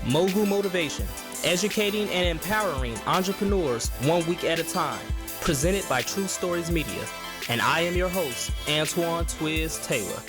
Mogul Motivation, educating and empowering entrepreneurs 1 week at a time. Presented by True Stories Media. And I am your host, Antoine Twiz Taylor.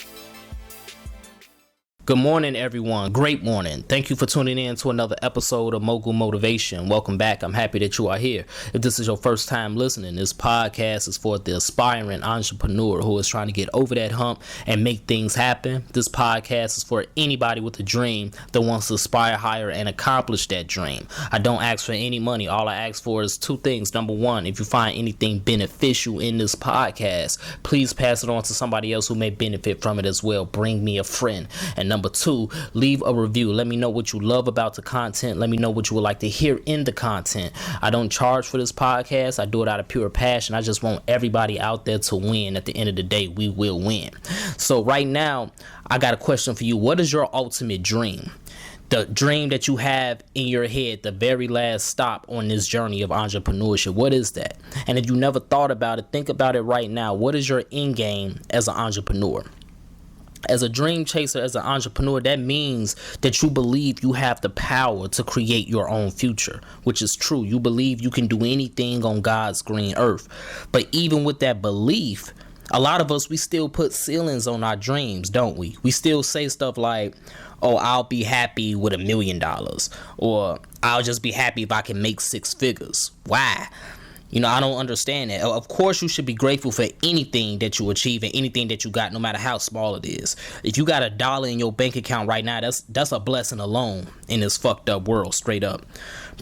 Good morning, everyone. Great morning. Thank you for tuning in to another episode of Mogul Motivation. Welcome back. I'm happy that you are here. If this is your first time listening, this podcast is for the aspiring entrepreneur who is trying to get over that hump and make things happen. This podcast is for anybody with a dream that wants to aspire higher and accomplish that dream. I don't ask for any money. All I ask for is two things. Number one, if you find anything beneficial in this podcast, please pass it on to somebody else who may benefit from it as well. Bring me a friend. And number two, leave a review. Let me know what you love about the content. Let me know what you would like to hear in the content. I don't charge for this podcast. I do it out of pure passion. I just want everybody out there to win. At the end of the day, we will win. So right now, I got a question for you. What is your ultimate dream? The dream that you have in your head, the very last stop on this journey of entrepreneurship. What is that? And if you never thought about it, think about it right now. What is your end game as an entrepreneur? As a dream chaser, as an entrepreneur, that means that you believe you have the power to create your own future, which is true. You believe you can do anything on God's green earth. But even with that belief, a lot of us, we still put ceilings on our dreams, don't we? We still say stuff like, oh, I'll be happy with $1 million, or I'll just be happy if I can make 6 figures. Why? You know, I don't understand that. Of course, you should be grateful for anything that you achieve and anything that you got, no matter how small it is. If you got $1 in your bank account right now, that's a blessing alone in this fucked up world, straight up.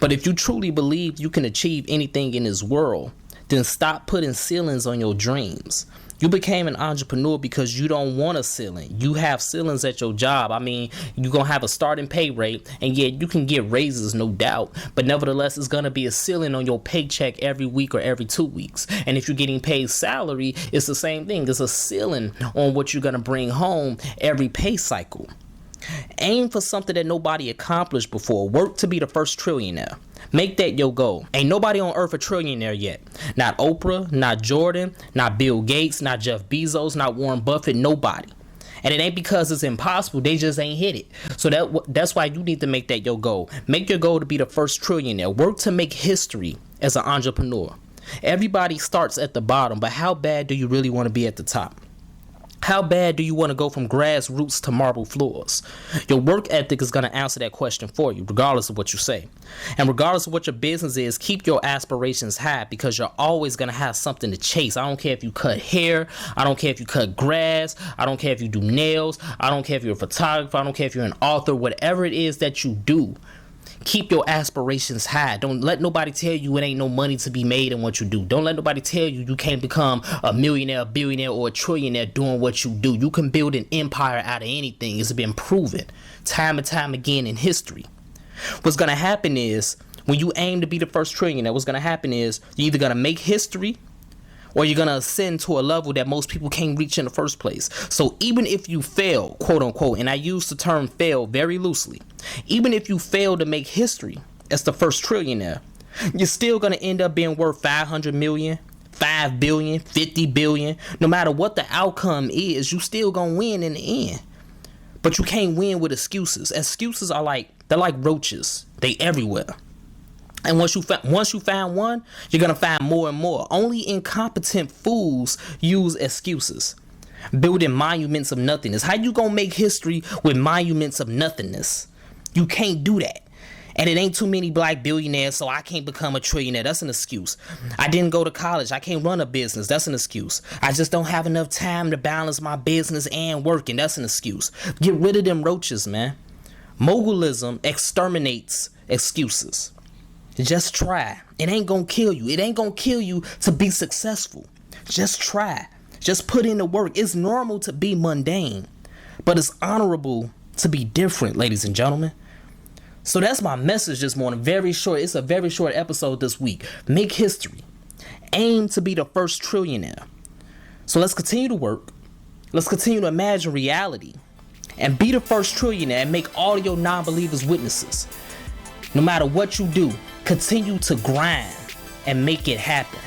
But if you truly believe you can achieve anything in this world, then stop putting ceilings on your dreams. You became an entrepreneur because you don't want a ceiling. You have ceilings at your job. I mean, you're going to have a starting pay rate, and yet you can get raises, no doubt. But nevertheless, it's going to be a ceiling on your paycheck every week or every 2 weeks. And if you're getting paid salary, it's the same thing. There's a ceiling on what you're going to bring home every pay cycle. Aim for something that nobody accomplished before. Work to be the first trillionaire. Make that your goal. Ain't nobody on earth a trillionaire yet. Not Oprah, not Jordan, not Bill Gates, not Jeff Bezos, not Warren Buffett, nobody. And it ain't because it's impossible. They just ain't hit it. So that's why you need to make that your goal. Make your goal to be the first trillionaire. Work to make history as an entrepreneur. Everybody starts at the bottom, but how bad do you really want to be at the top? How bad do you want to go from grassroots to marble floors? Your work ethic is going to answer that question for you, regardless of what you say. And regardless of what your business is, keep your aspirations high, because you're always going to have something to chase. I don't care if you cut hair. I don't care if you cut grass. I don't care if you do nails. I don't care if you're a photographer. I don't care if you're an author. Whatever it is that you do, keep your aspirations high. Don't let nobody tell you it ain't no money to be made in what you do. Don't let nobody tell you you can't become a millionaire, a billionaire, or a trillionaire doing what you do. You can build an empire out of anything. It's been proven time and time again in history. What's going to happen is, when you aim to be the first trillionaire, what's going to happen is you're either going to make history, or you're going to ascend to a level that most people can't reach in the first place. So even if you fail, quote unquote, and I use the term fail very loosely, even if you fail to make history as the first trillionaire, you're still going to end up being worth 500 million, 5 billion, 50 billion. No matter what the outcome is, you still going to win in the end. But you can't win with excuses. Excuses are they're like roaches. They everywhere. And once you find one, you're going to find more and more. Only incompetent fools use excuses. Building monuments of nothingness. How you going to make history with monuments of nothingness? You can't do that. And it ain't too many black billionaires, so I can't become a trillionaire. That's an excuse. I didn't go to college. I can't run a business. That's an excuse. I just don't have enough time to balance my business and working. That's an excuse. Get rid of them roaches, man. Mogulism exterminates excuses. Just try. It ain't gonna kill you. It ain't gonna kill you to be successful. Just try. Just put in the work. It's normal to be mundane, but it's honorable to be different, ladies and gentlemen. So that's my message this morning. Very short. It's a very short episode this week. Make history. Aim to be the first trillionaire. So let's continue to work. Let's continue to imagine reality and be the first trillionaire, and make all of your non-believers witnesses. No matter what you do, continue to grind and make it happen.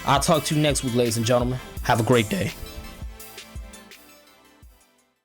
I'll talk to you next week, ladies and gentlemen. Have a great day.